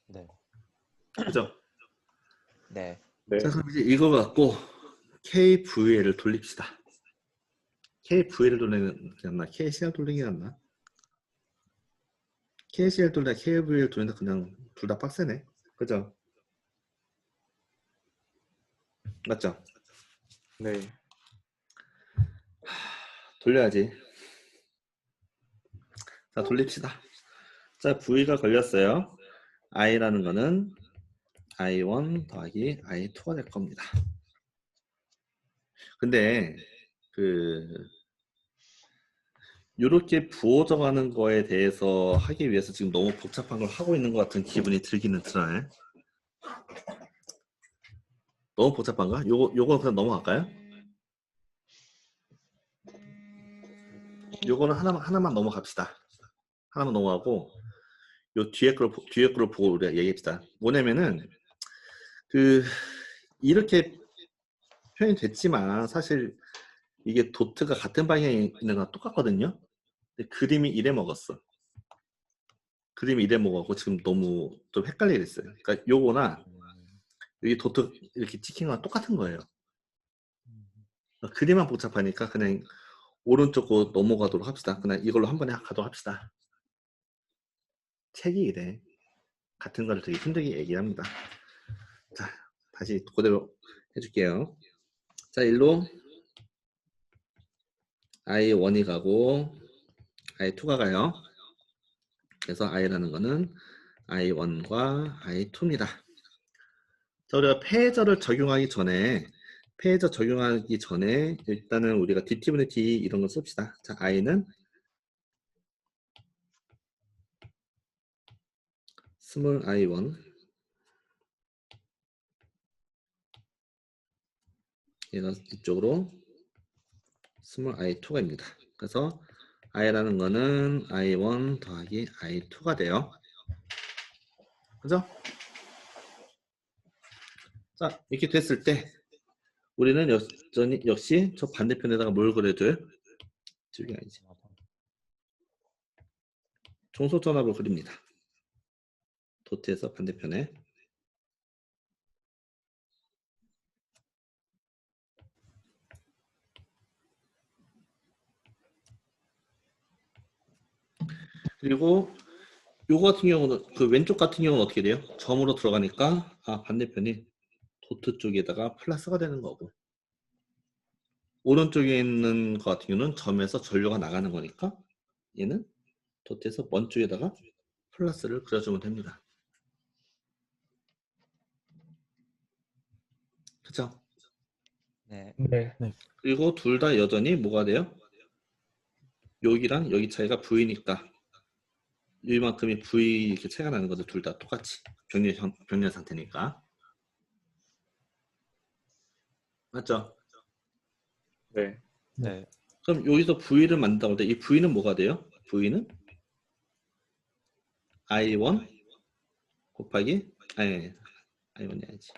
네. 그죠? 네. 네. 자, 그럼 이제 이거 갖고 KVL을 돌립시다. KVL을 돌리는 게 낫나? KCL 돌리는 게 낫나? KCL 돌리나 KVL 돌리나 그냥 둘 다 빡세네. 그죠? 맞죠? 네. 돌려야지. 자, 돌립시다. 자, V가 걸렸어요. I라는 거는 I1 더하기 I2가 될 겁니다. 근데 이렇게 부호 정하는 거에 대해서 하기 위해서 지금 너무 복잡한 걸 하고 있는 것 같은 기분이 들기는 들어요. 너무 복잡한가? 요거 그냥 넘어갈까요? 요거는 하나만 넘어갑시다. 하나만 넘어가고 요 뒤에 걸 보고 우리가 얘기합시다. 뭐냐면은 이렇게 표현이 됐지만 사실 이게 도트가 같은 방향에 있는 거랑 똑같거든요. 근데 그림이 이래 먹었어. 그림이 이래 먹었고 지금 너무 좀 헷갈리게 됐어요. 그러니까 요거나 여기 도트 이렇게 찍힌 거랑 똑같은 거예요. 그림만 복잡하니까 그냥 오른쪽으로 넘어가도록 합시다. 그냥 이걸로 한 번에 가도록 합시다. 책이 이래. 같은 거를 되게 힘들게 얘기합니다. 자, 다시 그대로 해줄게요. 자, 일로 I1이 가고 I2가 가요. 그래서 I라는 거는 I1과 I2입니다. 자, 우리가 폐해저를 적용하기 전에 일단은 우리가 dt분의 d 이런 거 씁시다. 자, I는 스몰 I1 얘가 이쪽으로 스몰 I2가입니다. 그래서 I라는 거는 I1 더하기 I2가 돼요. 그죠? 자, 이렇게 됐을 때 우리는 역시 저 반대편에다가 뭘 그려줘요? 저기 아니지. 종속전압을 그립니다. 도트에서 반대편에. 그리고 요거 같은 경우는 왼쪽 같은 경우는 어떻게 돼요? 점으로 들어가니까 반대편이 도트 쪽에다가 플러스가 되는 거고 오른쪽에 있는 것 같은 경우는 점에서 전류가 나가는 거니까 얘는 도트에서 먼 쪽에다가 플러스를 그려주면 됩니다. 그쵸? 네. 네. 그리고 둘 다 여전히 뭐가 돼요? 여기랑 여기 차이가 V니까 이만큼이 V 이렇게 차이가 나는 거죠. 둘 다 똑같이 병렬 상태니까. 맞죠? 네. 네. 그럼 여기서 V를 만든다고 할 때 이 V는 뭐가 돼요? V는 I1 곱하기 아니 I1이 아니지.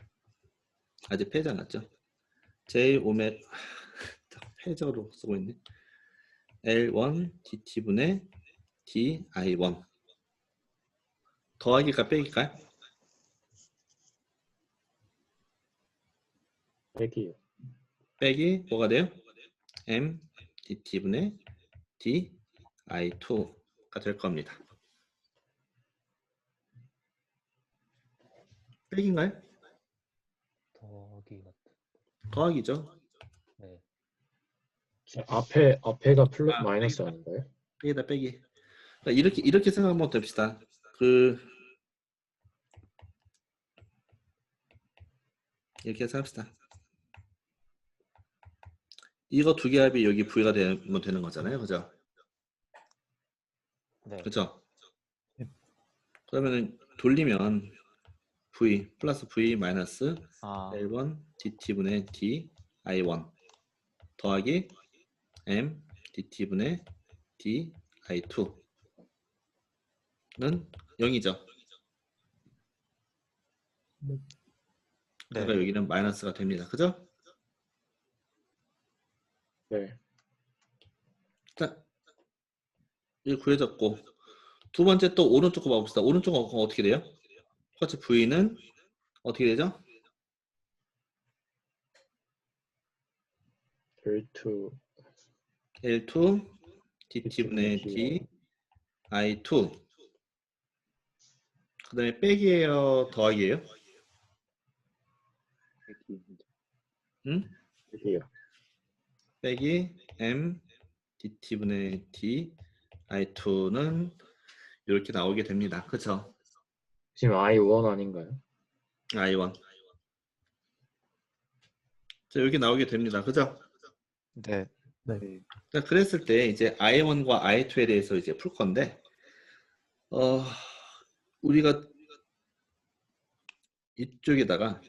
아직 패지 않았죠. J 오메 패적으로 쓰고 있네. L1 DT분의 DI1 더하기가 빼기일까요? 빼기요. 빼기 뭐가 돼요? M DT분의 DI2가 될 겁니다. 빼기인가요? 더하기 같은. 더하기죠. 네. 앞에가 플러스 마이너스 아닌가요? 빼기다 빼기. 그러니까 이렇게 생각하면 됩시다. 이렇게 생각합시다. 이거 두 개 합이 여기 V가 되면 되는 거잖아요, 그죠? 네. 그죠? 그러면은 돌리면 V 플러스 V 마이너스 아, L1 DT분의 DI1 더하기 M DT분의 DI2는 0이죠. 그러니까 네. 여기는 마이너스가 됩니다. 그죠? 네. 자, 이거 구해졌고 두 번째 또 오른쪽 거 봐봅시다. 오른쪽 거 어떻게 돼요? 똑같이 V는 어떻게 되죠? L2 L2 DT분의 DI2 그 다음에 빼기예요? 더하기예요? 응? 빼기요. 빼기 M DT분의 DI2는 이렇게 나오게 됩니다. 그쵸? 지금 I1 아닌가요? I1 자, 이렇게 나오게 됩니다. 그죠? 네. 그러니까 그랬을 때 이제 I1과 I2에 대해서 이제 풀 건데 우리가 이쪽에다가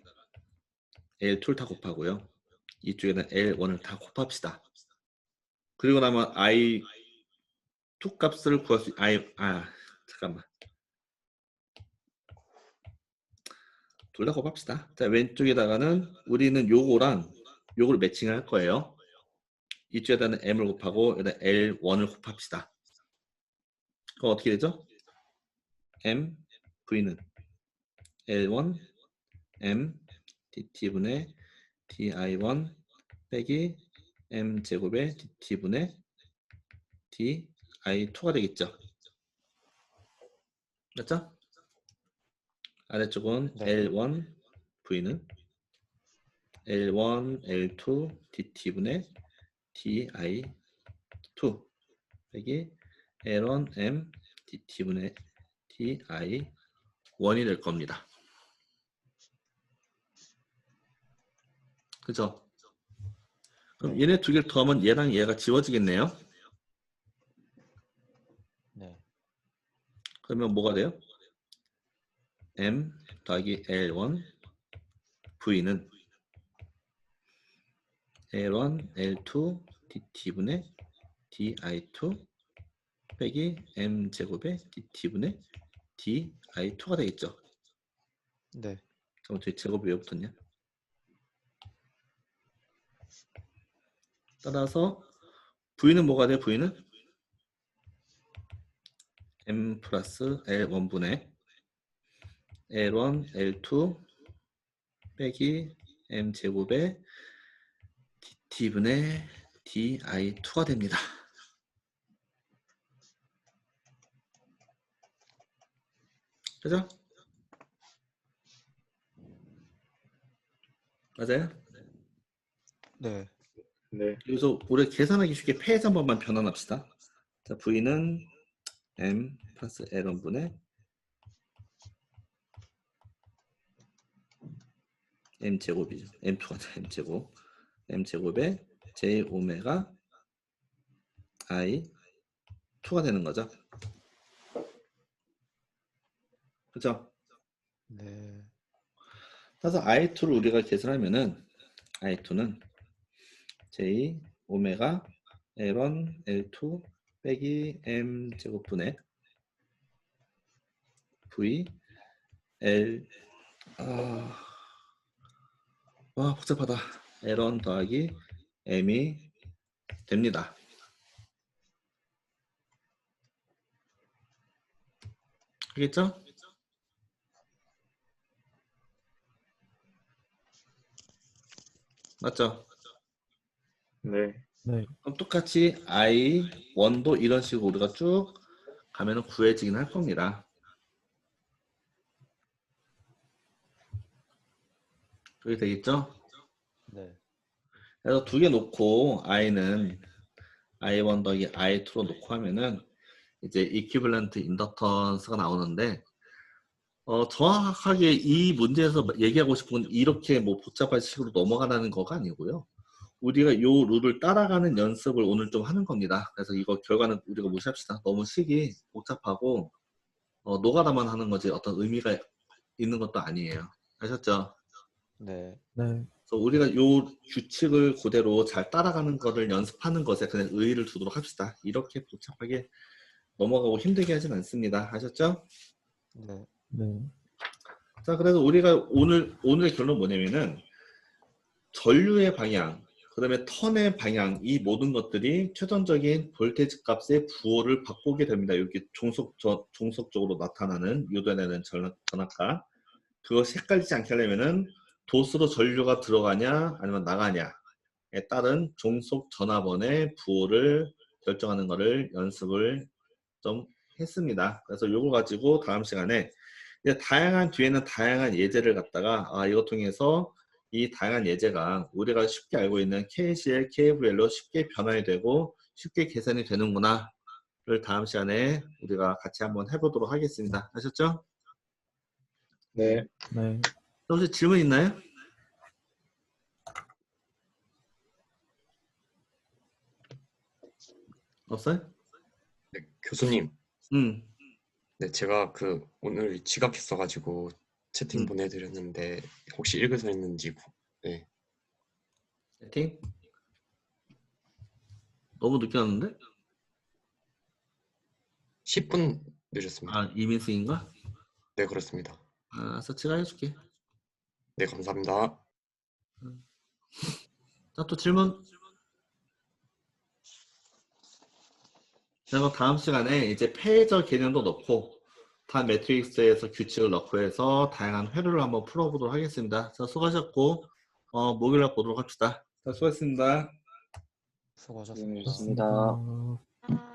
L2를 다 곱하고요. 이쪽에는 L1을 다 곱합시다. 그리고 나면 I2 값을 구할 수 잠깐만. 둘 다 곱합시다. 자, 왼쪽에다가는 우리는 요거랑 요걸 매칭할 거예요. 이쪽에다는 M을 곱하고 여기다 L1을 곱합시다. 그럼 어떻게 되죠? M, V는 L1, M, DT분의 DI1 빼기 M 제곱의 DT분의 DI2가 되겠죠. 맞죠? 아래쪽은 네. L1, V는 L1, L2, DT분의 DI2 빼기 L1, M, DT분의 DI1이 될 겁니다. 그죠? 그럼 얘네 두 개를 더하면 얘랑 얘가 지워지겠네요. 네. 그러면 뭐가 돼요? M 더하기 L1 V는 L1, L2, DT분의 DI2 빼기 M 제곱의 DT분의 DI2가 되겠죠. 네. 그럼 뒤에 제곱이 왜 붙었냐? 따라서 V는 뭐가 돼요? V는 M 플러스 L1분의 L1, L2 빼기 M 제곱의 DT분의 DI2가 됩니다. 그죠? 맞아요? 네. 네. 여기서 우리 계산하기 쉽게 패해서 한 번만 변환합시다. 자, V는 M 플러스 L1분의 M 제곱이죠. M2가 M 제곱. M 제곱에 J 오메가 I 2가 되는 거죠. 그죠? 네. 그래서 I2를 우리가 계산하면은 I2는 J 오메가 L1, L2 빼기 M 제곱분의 V L 복잡하다. L1 더하기 M이 됩니다. 알겠죠? 맞죠? 네. 네. 그럼 똑같이 I1도 이런 식으로 우리가 쭉 가면은 구해지긴 할 겁니다. 그게 되겠죠? 네. 그래서 두 개 놓고 I는 I1 더하기 I2로 놓고 하면은 이제 이퀴벌런트 인덕턴스가 나오는데 정확하게 이 문제에서 얘기하고 싶은 건 이렇게 뭐 복잡한 식으로 넘어가라는 거가 아니고요. 우리가 요 룰을 따라가는 연습을 오늘 좀 하는 겁니다. 그래서 이거 결과는 우리가 무시합시다. 너무 식이 복잡하고 노가다만 하는 거지 어떤 의미가 있는 것도 아니에요. 아셨죠? 네. 네. 그래서 우리가 요 규칙을 그대로 잘 따라가는 거를 연습하는 것에 그냥 의의를 두도록 합시다. 이렇게 복잡하게 넘어가고 힘들게 하진 않습니다. 아셨죠? 네. 네. 자, 그래서 우리가 오늘의 결론은 뭐냐면은 전류의 방향, 그 다음에 턴의 방향, 이 모든 것들이 최종적인 볼테이지 값의 부호를 바꾸게 됩니다. 이렇게 종속적으로 나타나는 유도되는 전압값. 그것이 헷갈리지 않게 하려면은 도수로 전류가 들어가냐 아니면 나가냐에 따른 종속 전압원의 부호를 결정하는 것을 연습을 좀 했습니다. 그래서 이거 가지고 다음 시간에 이제 뒤에는 다양한 예제를 갖다가 이거 통해서 이 다양한 예제가 우리가 쉽게 알고 있는 KCL, KVL로 쉽게 변환이 되고 쉽게 계산이 되는구나를 다음 시간에 우리가 같이 한번 해보도록 하겠습니다. 아셨죠? 네. 네. 혹시 질문 있나요? 없어요? 네, 교수님. 응. 네, 제가 오늘 지각했어가지고 채팅 보내드렸는데 혹시 읽으셨는지. 네. 채팅? 너무 늦게 왔는데? 10분 늦었습니다. 이민승인가? 네, 그렇습니다. 서치가 해줄게. 네, 감사합니다. 자, 또 질문? 그래서 다음 시간에 이제 페이저 개념도 넣고 다 매트릭스에서 규칙을 넣고 해서 다양한 회로를 한번 풀어보도록 하겠습니다. 자, 수고하셨고 목요일날 보도록 합시다. 자, 수고했습니다. 수고하셨습니다. 수고하셨습니다. 그렇습니다.